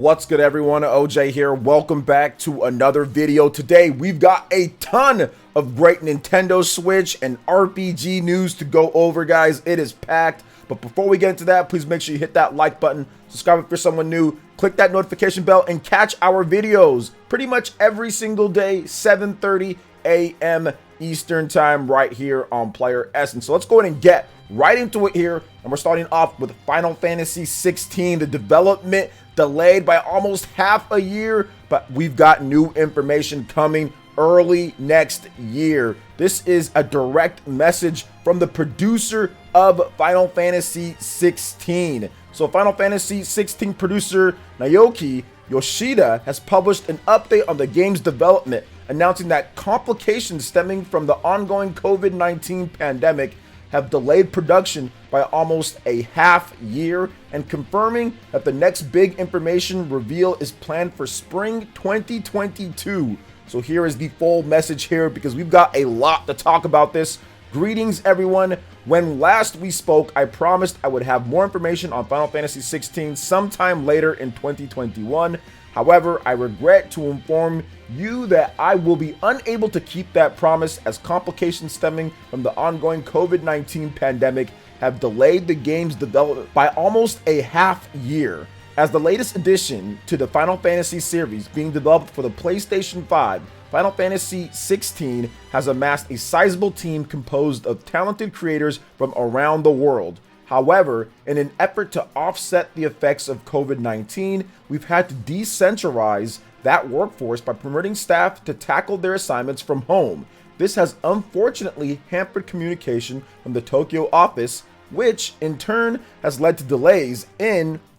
What's good, everyone? OJ here. Welcome back to another video. Today we've got a ton of great Nintendo Switch and RPG news to go over, guys. It is packed. But before we get into that, please make sure you hit that like button, subscribe if you're someone new, click that notification bell, and catch our videos pretty much every single day, 7:30 a.m. Eastern time, right here on PlayerEssence. So let's go ahead and get right into it here. And we're starting off with Final Fantasy 16, the development delayed by almost half a year, but we've got new information coming early next year. This is a direct message from the producer of Final Fantasy 16. So Final Fantasy 16 producer Naoki Yoshida has published an update on the game's development, announcing that complications stemming from the ongoing COVID-19 pandemic have delayed production by almost a half year, and confirming that the next big information reveal is planned for spring 2022. So here is the full message here, because we've got a lot to talk about this. Greetings, everyone. When last we spoke, I promised I would have more information on Final Fantasy 16 sometime later in 2021. However, I regret to inform you that I will be unable to keep that promise, as complications stemming from the ongoing COVID-19 pandemic have delayed the game's development by almost a half year. As the latest addition to the Final Fantasy series being developed for the PlayStation 5, Final Fantasy 16 has amassed a sizable team composed of talented creators from around the world. However, in an effort to offset the effects of COVID-19, we've had to decentralize that workforce by permitting staff to tackle their assignments from home. This has unfortunately hampered communication from the Tokyo office, which in turn has led to delays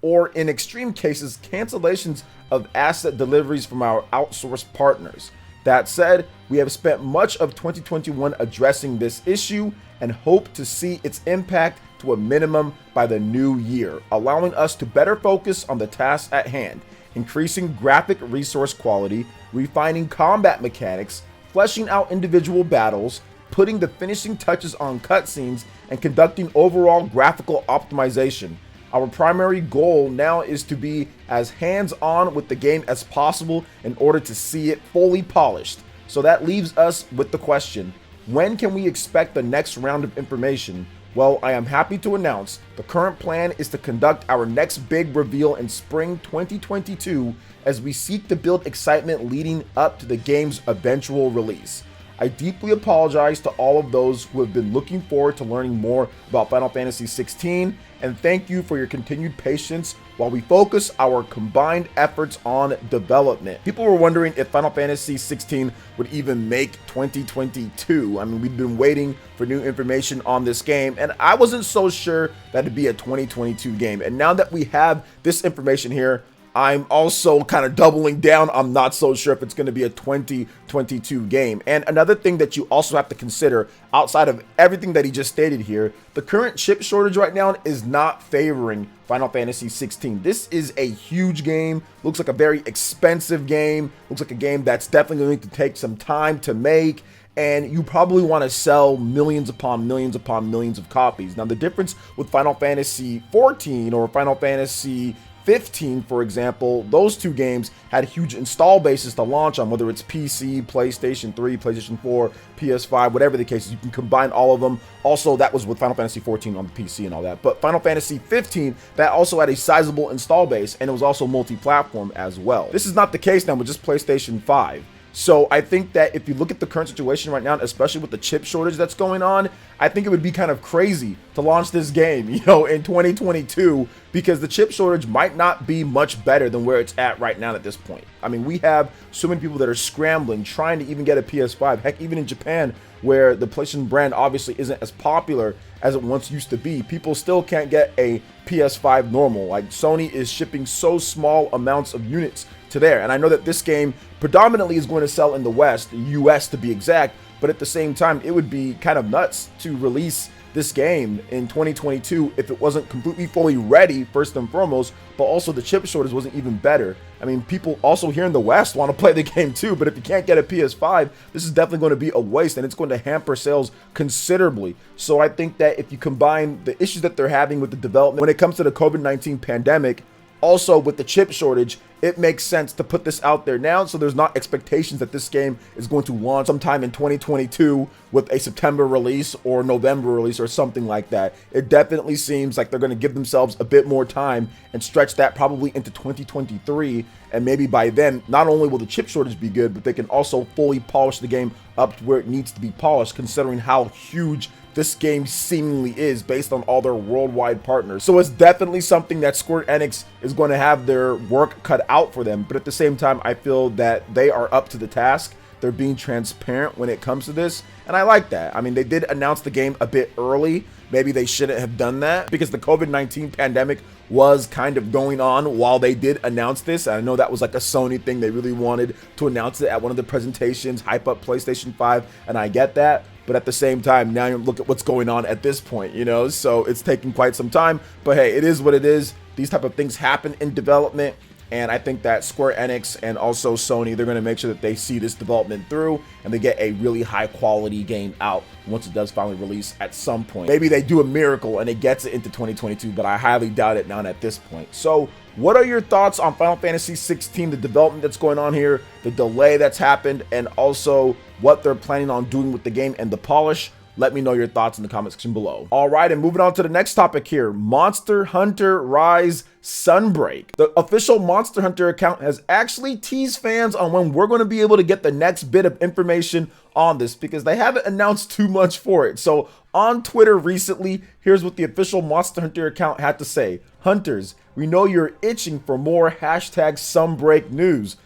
or in extreme cases, cancellations of asset deliveries from our outsourced partners. That said, we have spent much of 2021 addressing this issue and hope to see its impact to a minimum by the new year, allowing us to better focus on the tasks at hand, increasing graphic resource quality, refining combat mechanics, fleshing out individual battles, putting the finishing touches on cutscenes, and conducting overall graphical optimization. Our primary goal now is to be as hands-on with the game as possible in order to see it fully polished. So that leaves us with the question, when can we expect the next round of information? Well, I am happy to announce the current plan is to conduct our next big reveal in spring 2022, as we seek to build excitement leading up to the game's eventual release. I deeply apologize to all of those who have been looking forward to learning more about Final Fantasy 16, and thank you for your continued patience while we focus our combined efforts on development. People were wondering if Final Fantasy 16 would even make 2022. I mean, we've been waiting for new information on this game, and I wasn't so sure that it'd be a 2022 game. And now that we have this information here, I'm also kind of doubling down. I'm not so sure if it's going to be a 2022 game. And another thing that you also have to consider, outside of everything that he just stated here, the current chip shortage right now is not favoring Final Fantasy 16. This is a huge game, looks like a very expensive game, looks like a game that's definitely going to take some time to make, and you probably want to sell millions upon millions upon millions of copies. Now, the difference with Final Fantasy 14 or Final Fantasy 15, for example, those two games had huge install bases to launch on, whether it's PC, PlayStation 3, PlayStation 4, PS5, whatever the case is. You can combine all of them. Also, that was with Final Fantasy 14 on the PC and all that. But Final Fantasy 15, that also had a sizable install base, and it was also multi-platform as well. This is not the case now with just PlayStation 5. So I think that if you look at the current situation right now, especially with the chip shortage that's going on, I think it would be kind of crazy to launch this game, in 2022, because the chip shortage might not be much better than where it's at right now at this point. I mean, we have so many people that are scrambling, trying to even get a PS5. Heck, even in Japan, where the PlayStation brand obviously isn't as popular as it once used to be, people still can't get a PS5 normal. Like, Sony is shipping so small amounts of units to there. And I know that this game predominantly is going to sell in the West, the US to be exact, but at the same time, it would be kind of nuts to release this game in 2022 if it wasn't completely fully ready, first and foremost, but also the chip shortage wasn't even better. I mean, people also here in the West want to play the game too, but if you can't get a PS5, this is definitely going to be a waste, and it's going to hamper sales considerably. So I think that if you combine the issues that they're having with the development when it comes to the COVID-19 pandemic Also, with the chip shortage, it makes sense to put this out there now, so there's not expectations that this game is going to launch sometime in 2022 with a September release or November release or something like that. It definitely seems like they're going to give themselves a bit more time and stretch that probably into 2023, and maybe by then, not only will the chip shortage be good, but they can also fully polish the game up to where it needs to be polished, considering how huge this game seemingly is based on all their worldwide partners. So it's definitely something that Square Enix is going to have their work cut out for them, but at the same time, I feel that they are up to the task. They're being transparent when it comes to this, and I like that. I mean, they did announce the game a bit early. Maybe they shouldn't have done that because the COVID-19 pandemic was kind of going on while they did announce this. I know that was like a Sony thing. They really wanted to announce it at one of the presentations, hype up PlayStation 5, and I get that. But at the same time, now you look at what's going on at this point, you know, so it's taking quite some time. But hey, it is what it is. These type of things happen in development. And I think that Square Enix and also Sony, they're going to make sure that they see this development through and they get a really high quality game out once it does finally release at some point. Maybe they do a miracle and it gets it into 2022, but I highly doubt it now at this point. So what are your thoughts on Final Fantasy 16, the development that's going on here, the delay that's happened, and also what they're planning on doing with the game and the polish? Let me know your thoughts in the comment section below. All right, and moving on to the next topic here, Monster Hunter Rise Sunbreak. The official Monster Hunter account has actually teased fans on when we're going to be able to get the next bit of information on this because they haven't announced too much for it. So on Twitter recently, here's what the official Monster Hunter account had to say. Hunters, we know you're itching for more #Sunbreak news. ...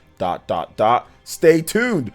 Stay tuned. ...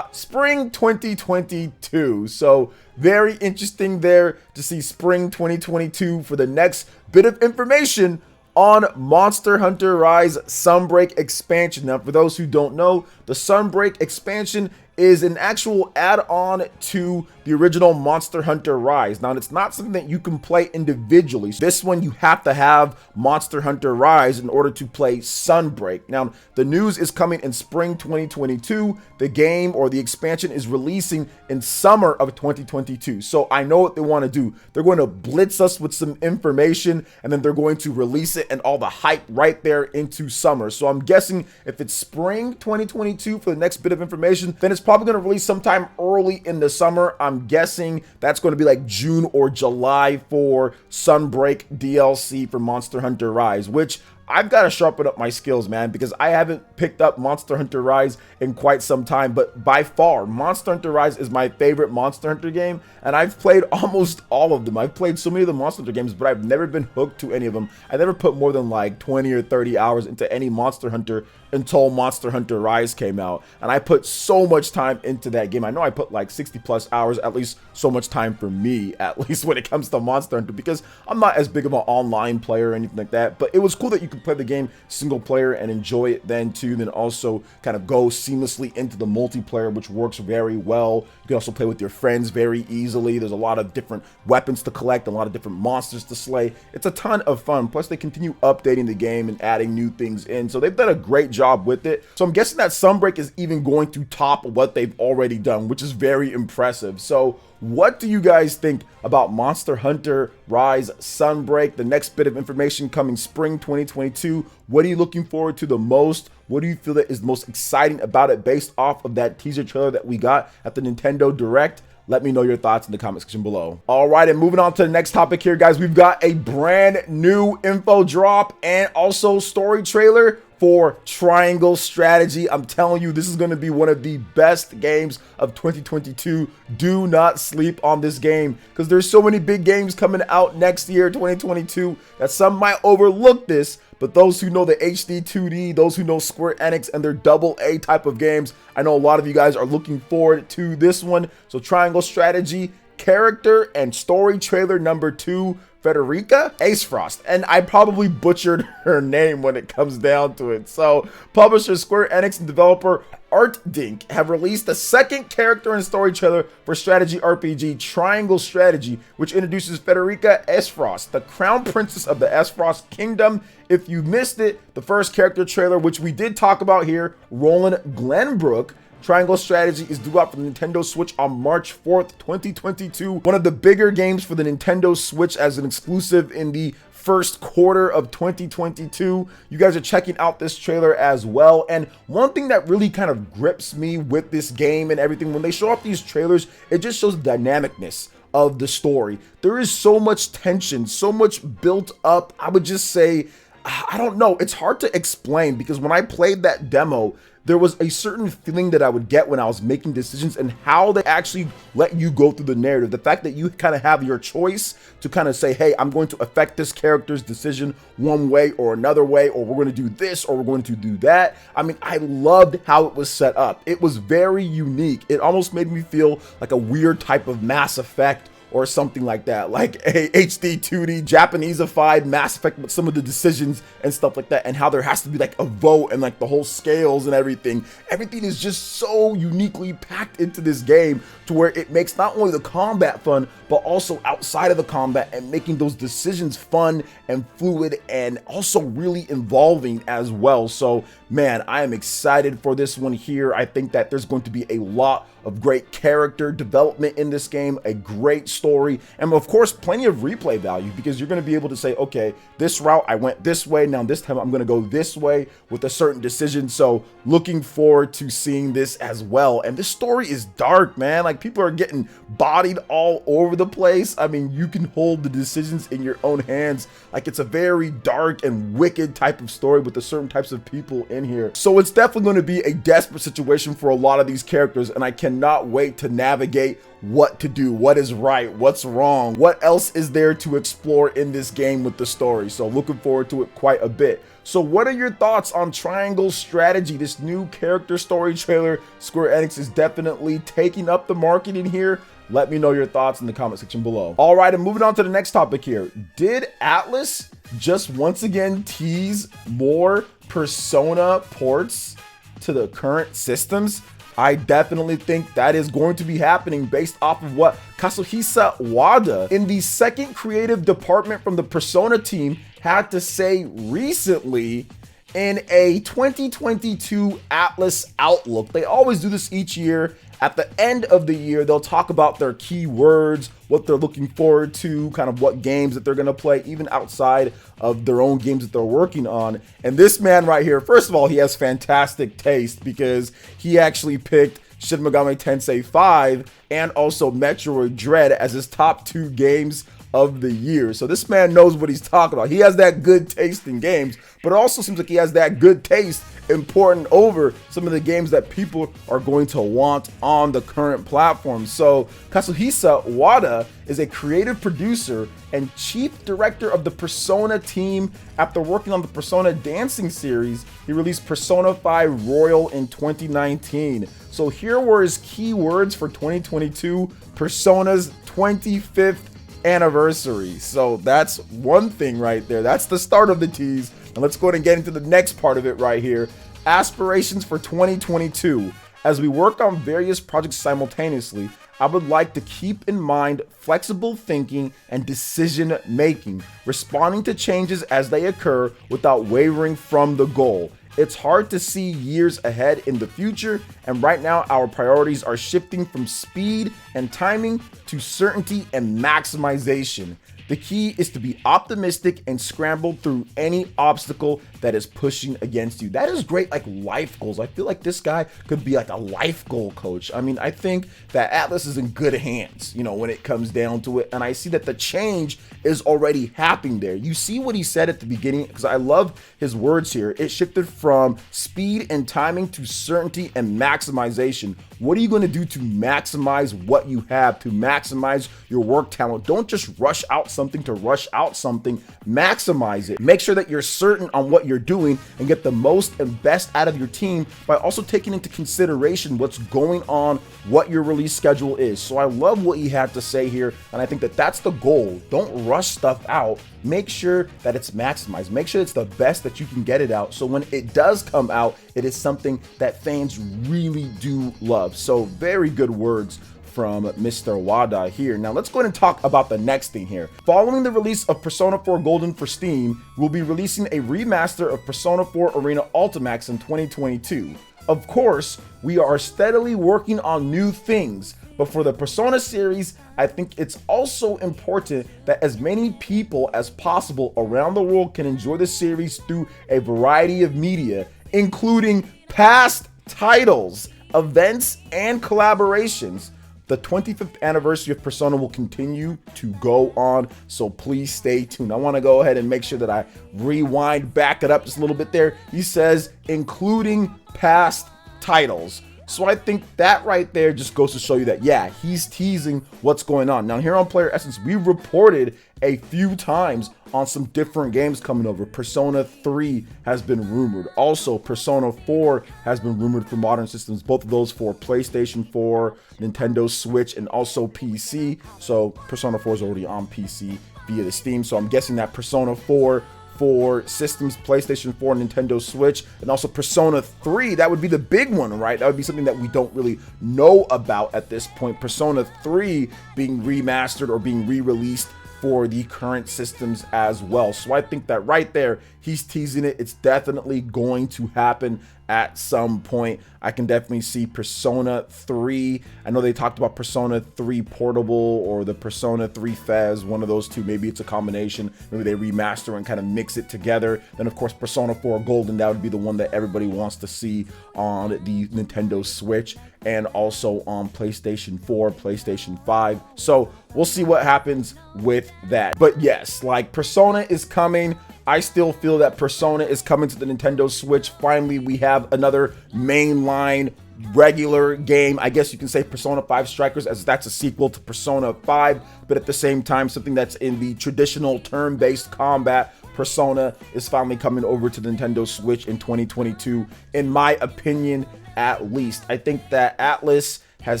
Spring 2022. So very interesting there to see spring 2022 for the next bit of information on Monster Hunter Rise Sunbreak expansion. Now, for those who don't know, the Sunbreak expansion is an actual add-on to the original Monster Hunter Rise. Now, it's not something that you can play individually. This one, you have to have Monster Hunter Rise in order to play Sunbreak. Now, the news is coming in spring 2022. The game or the expansion is releasing in summer of 2022. So I know what they want to do. They're going to blitz us with some information, and then they're going to release it and all the hype right there into summer. So I'm guessing if it's spring 2022 for the next bit of information, then it's probably going to release sometime early in the summer. I'm guessing that's going to be like June or July for Sunbreak DLC for Monster Hunter Rise, which I've got to sharpen up my skills, man, because I haven't picked up Monster Hunter Rise in quite some time. But by far, Monster Hunter Rise is my favorite Monster Hunter game, and I've played almost all of them. I've played so many of the Monster Hunter games, but I've never been hooked to any of them. I never put more than like 20 or 30 hours into any Monster Hunter until Monster Hunter Rise came out, and I put so much time into that game. I know I put like 60 plus hours, at least so much time for me, at least when it comes to Monster Hunter, because I'm not as big of an online player or anything like that. But it was cool that you could play the game single player and enjoy it then too, then also kind of go seamlessly into the multiplayer, which works very well. You can also play with your friends very easily. There's a lot of different weapons to collect, a lot of different monsters to slay. It's a ton of fun. Plus they continue updating the game and adding new things in, so they've done a great job with it. So I'm guessing that Sunbreak is even going to top what they've already done, which is very impressive. So what do you guys think about Monster Hunter Rise Sunbreak? The next bit of information coming spring 2022. What are you looking forward to the most? What do you feel that is most exciting about it based off of that teaser trailer that we got at the Nintendo Direct? Let me know your thoughts in the comment section below. All right, and moving on to the next topic here, guys. We've got a brand new info drop and also story trailer for Triangle Strategy. I'm telling you, this is going to be one of the best games of 2022. Do not sleep on this game because there's so many big games coming out next year, 2022, that some might overlook this. But those who know the HD 2D, those who know Square Enix and their AA type of games, I know a lot of you guys are looking forward to this one. So Triangle Strategy, character and story trailer number 2, Frederica Ace Frost, and I probably butchered her name when it comes down to it. So publisher Square Enix and developer ArtDink have released the second character and story trailer for strategy RPG Triangle Strategy, which introduces Frederica Ace Frost, the crown princess of the Ace Frost Kingdom. If you missed it, the first character trailer, which we did talk about here, Roland Glenbrook, Triangle Strategy is due out for the Nintendo Switch on March 4th, 2022. One of the bigger games for the Nintendo Switch as an exclusive in the first quarter of 2022. You guys are checking out this trailer as well. And one thing that really kind of grips me with this game and everything, when they show off these trailers, it just shows the dynamicness of the story. There is so much tension, so much built up. I would just say, I don't know, it's hard to explain, because when I played that demo, there was a certain feeling that I would get when I was making decisions and how they actually let you go through the narrative. The fact that you kind of have your choice to kind of say, hey, I'm going to affect this character's decision one way or another way, or we're going to do this or we're going to do that. I mean, I loved how it was set up. It was very unique. It almost made me feel like a weird type of Mass Effect or something like that, like a HD 2D Japaneseified Mass Effect with some of the decisions and stuff like that, and how there has to be like a vote and like the whole scales and everything. Everything is just so uniquely packed into this game to where it makes not only the combat fun, but also outside of the combat and making those decisions fun and fluid and also really involving as well. So man, I am excited for this one here. I think that there's going to be a lot of great character development in this game, a great story, and of course plenty of replay value, because you're going to be able to say, okay, this route I went this way, now this time I'm going to go this way with a certain decision. So looking forward to seeing this as well. And this story is dark, man. Like, people are getting bodied all over the place. I mean, you can hold the decisions in your own hands. Like, it's a very dark and wicked type of story with the certain types of people in here. So it's definitely going to be a desperate situation for a lot of these characters, and I cannot wait to navigate what to do, what is right, what's wrong, what else is there to explore in this game with the story. So looking forward to it quite a bit. So what are your thoughts on Triangle Strategy, this new character story trailer? Square Enix is definitely taking up the marketing here. Let me know your thoughts in the comment section below. All right, and moving on to the next topic here. Did ATLUS just once again tease more Persona ports to the current systems? I definitely think that is going to be happening based off of what Kazuhisa Wada in the second creative department from the Persona team had to say recently in a 2022 ATLUS Outlook. They always do this each year. At the end of the year, they'll talk about their keywords, what they're looking forward to, kind of what games that they're going to play, even outside of their own games that they're working on. And this man right here, first of all, he has fantastic taste, because he actually picked Shin Megami Tensei 5 and also Metroid Dread as his top 2 games of the year. So this man knows what he's talking about. He has that good taste in games, but it also seems like he has that good taste important over some of the games that people are going to want on the current platform. So Kazuhisa Wada is a creative producer and chief director of the Persona team. After working on the Persona dancing series, he released Persona 5 Royal in 2019. So here were his keywords for 2022, Persona's 25th anniversary. So that's one thing right there. That's the start of the tease. And let's go ahead and get into the next part of it right here. Aspirations for 2022. As we work on various projects simultaneously, I would like to keep in mind flexible thinking and decision making, responding to changes as they occur without wavering from the goal. It's hard to see years ahead in the future, and right now our priorities are shifting from speed and timing to certainty and maximization. The key is to be optimistic and scramble through any obstacle that is pushing against you. That is great, like life goals. I feel like this guy could be like a life goal coach. I mean, I think that ATLUS is in good hands, you know, when it comes down to it. And I see that the change is already happening there. You see what he said at the beginning, because I love his words here. It shifted from speed and timing to certainty and maximization. What are you going to do to maximize what you have, to maximize your work talent? Don't just rush out something to rush out something. Maximize it. Make sure that you're certain on what you're doing and get the most and best out of your team by also taking into consideration what's going on, what your release schedule is. So I love what he had to say here, and I think that that's the goal. Don't rush stuff out. Make sure that it's maximized. Make sure it's the best that you can get it out, so when it does come out, it is something that fans really do love. So very good words from Mr. Wada here. Now let's go ahead and talk about the next thing here. Following the release of Persona 4 Golden for Steam, we'll be releasing a remaster of Persona 4 Arena Ultimax in 2022. Of course, we are steadily working on new things, but for the Persona series, I think it's also important that as many people as possible around the world can enjoy the series through a variety of media, including past titles, events, and collaborations. The 25th anniversary of Persona will continue to go on, so please stay tuned. I want to go ahead and make sure that I rewind, back it up just a little bit there. He says, including past titles. So I think that right there just goes to show you that, yeah, he's teasing what's going on. Now here on PlayerEssence, we reported a few times on some different games coming over. Persona 3 has been rumored. Also, Persona 4 has been rumored for modern systems. Both of those for PlayStation 4, Nintendo Switch, and also PC. So Persona 4 is already on PC via the Steam. So I'm guessing that Persona 4 for systems, PlayStation 4, Nintendo Switch, and also Persona 3, that would be the big one, right? That would be something that we don't really know about at this point. Persona 3 being remastered or being re-released for the current systems as well. So I think that right there, he's teasing it. It's definitely going to happen at some point. I can definitely see Persona 3. I know they talked about Persona 3 Portable or the Persona 3 Fez, one of those two. Maybe it's a combination. Maybe they remaster and kind of mix it together. Then of course Persona 4 Golden, that would be the one that everybody wants to see on the Nintendo Switch and also on PlayStation 4, PlayStation 5. So we'll see what happens with that. But yes, like Persona is coming. I still feel that Persona is coming to the Nintendo Switch. Finally, we have another mainline regular game. I guess you can say Persona 5 Strikers, as that's a sequel to Persona 5, but at the same time, something that's in the traditional turn-based combat. Persona is finally coming over to the Nintendo Switch in 2022, in my opinion, at least. I think that ATLUS has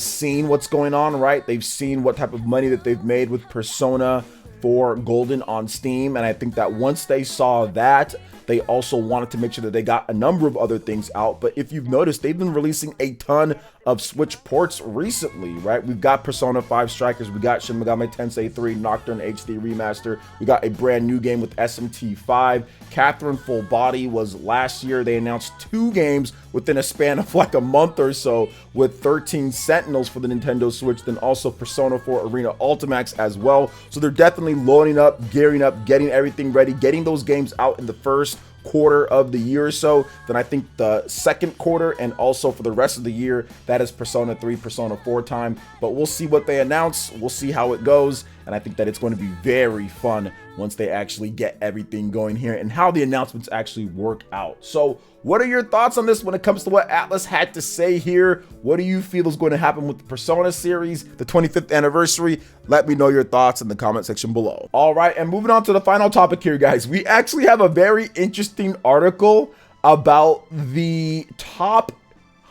seen what's going on, right? They've seen what type of money that they've made with Persona 4 Golden on Steam, and I think that once they saw that, they also wanted to make sure that they got a number of other things out. But if you've noticed, they've been releasing a ton of Switch ports recently, right? We've got Persona 5 Strikers, we got Shin Megami Tensei 3 Nocturne HD Remaster, we got a brand new game with SMT5. Catherine Full Body was last year. They announced 2 games within a span of like a month or so, with 13 Sentinels for the Nintendo Switch, then also Persona 4 Arena Ultimax as well. So they're definitely loading up, gearing up, getting everything ready, getting those games out in the first quarter of the year or so. Then I think the second quarter and also for the rest of the year, that is Persona 3, Persona 4 time. But we'll see what they announce. We'll see how it goes. And I think that it's going to be very fun once they actually get everything going here and how the announcements actually work out. So what are your thoughts on this when it comes to what ATLUS had to say here? What do you feel is going to happen with the Persona series, the 25th anniversary? Let me know your thoughts in the comment section below. All right, and moving on to the final topic here, guys. We actually have a very interesting article about the top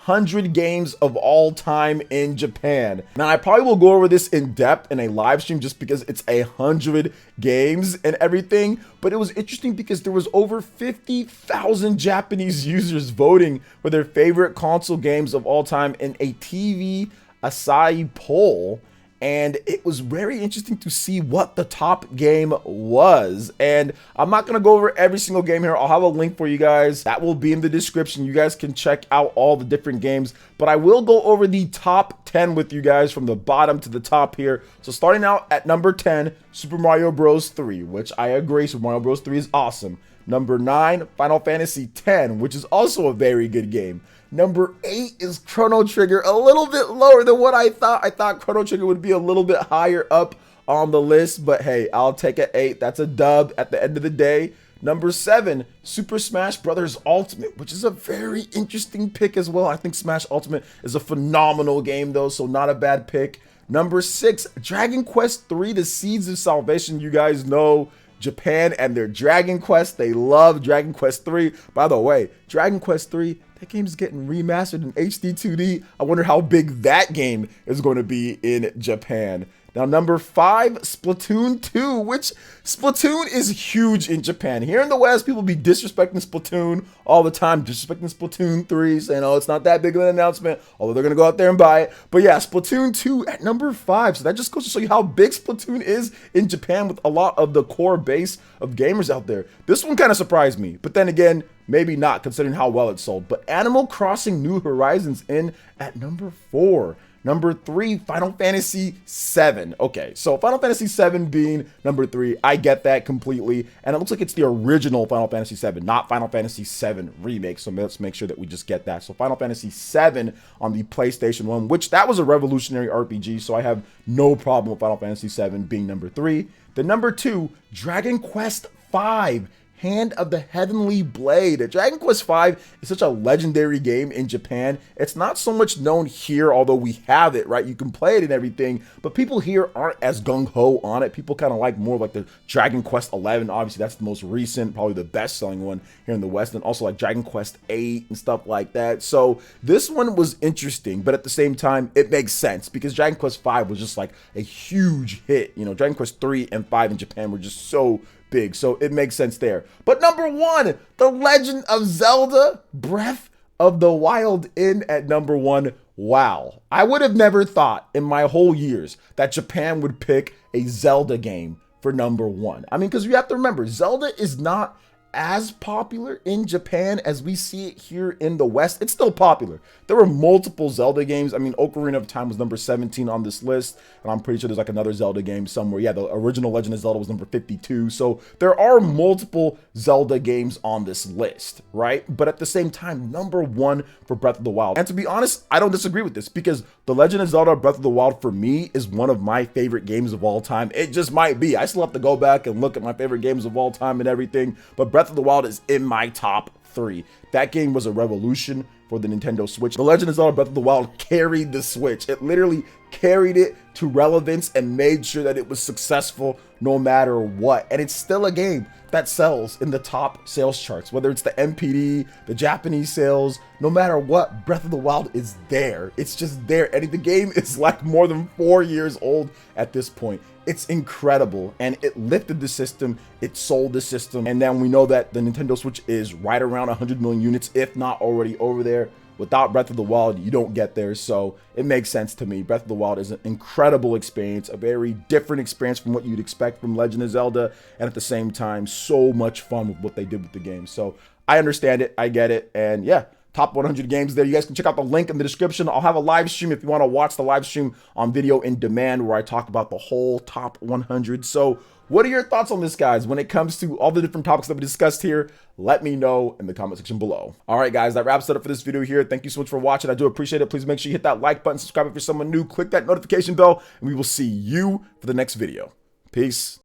100 games of all time in Japan. Now, I probably will go over this in depth in a live stream just because it's 100 games and everything, but it was interesting because there was over 50,000 Japanese users voting for their favorite console games of all time in a TV Asahi poll. And it was very interesting to see what the top game was. And I'm not going to go over every single game here. I'll have a link for you guys. That will be in the description. You guys can check out all the different games. But I will go over the top 10 with you guys from the bottom to the top here. So starting out at number 10, Super Mario Bros. 3, which I agree, Super Mario Bros. 3 is awesome. Number 9, Final Fantasy X, which is also a very good game. Number 8 is Chrono Trigger, a little bit lower than what I thought. I thought Chrono Trigger would be a little bit higher up on the list, but hey, I'll take an 8. That's a dub at the end of the day. Number 7, Super Smash Bros. Ultimate, which is a very interesting pick as well. I think Smash Ultimate is a phenomenal game though, so not a bad pick. Number 6, Dragon Quest III, The Seeds of Salvation. You guys know Japan and their Dragon Quest. They love Dragon Quest III. By the way, Dragon Quest III, that game's getting remastered in HD 2D. I wonder how big that game is going to be in Japan. Now, number 5, Splatoon 2, which Splatoon is huge in Japan. Here in the West, people be disrespecting Splatoon all the time, disrespecting Splatoon 3, saying, oh, it's not that big of an announcement, although they're going to go out there and buy it. But yeah, Splatoon 2 at number 5. So that just goes to show you how big Splatoon is in Japan with a lot of the core base of gamers out there. This one kind of surprised me, but then again, maybe not considering how well it sold. But Animal Crossing New Horizons in at number 4. Number 3, Final Fantasy VII. Okay, so Final Fantasy VII being number 3, I get that completely. And it looks like it's the original Final Fantasy VII, not Final Fantasy VII Remake. So let's make sure that we just get that. So Final Fantasy VII on the PlayStation 1, which that was a revolutionary RPG. So I have no problem with Final Fantasy VII being number 3. The number 2, Dragon Quest V. Hand of the Heavenly Blade. Dragon Quest V is such a legendary game in Japan. It's not so much known here, although we have it, right? You can play it and everything, but people here aren't as gung-ho on it. People kind of like more like the Dragon Quest XI. Obviously, that's the most recent, probably the best-selling one here in the West, and also like Dragon Quest VIII and stuff like that. So this one was interesting, but at the same time, it makes sense because Dragon Quest V was just like a huge hit. You know, Dragon Quest III and V in Japan were just so big, so it makes sense there. But number 1, The Legend of Zelda Breath of the Wild in at number 1. Wow, I would have never thought in my whole years that Japan would pick a Zelda game for number 1. I mean, because you have to remember, Zelda is not as popular in Japan as we see it here in the West. It's still popular. There were multiple Zelda games. I mean, Ocarina of Time was number 17 on this list, and I'm pretty sure there's like another Zelda game somewhere. Yeah, the original Legend of Zelda was number 52. So there are multiple Zelda games on this list, right? But at the same time, number 1 for Breath of the Wild. And to be honest, I don't disagree with this because The Legend of Zelda Breath of the Wild for me is one of my favorite games of all time. It just might be. I still have to go back and look at my favorite games of all time and everything, but Breath of the Wild is in my top 3. That game was a revolution for the Nintendo Switch. The Legend of Zelda Breath of the Wild carried the Switch. It literally carried it to relevance and made sure that it was successful no matter what. And it's still a game that sells in the top sales charts, whether it's the MPD, the Japanese sales, no matter what, Breath of the Wild is there. It's just there. And the game is like more than 4 years old at this point. It's incredible, and it lifted the system, it sold the system, and then we know that the Nintendo Switch is right around 100 million units, if not already over there. Without Breath of the Wild, you don't get there, so it makes sense to me. Breath of the Wild is an incredible experience, a very different experience from what you'd expect from Legend of Zelda, and at the same time, so much fun with what they did with the game. So I understand it, I get it, and yeah. Top 100 games there. You guys can check out the link in the description. I'll have a live stream if you want to watch the live stream on video in demand where I talk about the whole top 100. So what are your thoughts on this, guys? When it comes to all the different topics that we discussed here, let me know in the comment section below. All right, guys, that wraps it up for this video here. Thank you so much for watching. I do appreciate it. Please make sure you hit that like button, subscribe if you're someone new, click that notification bell, and we will see you for the next video. Peace.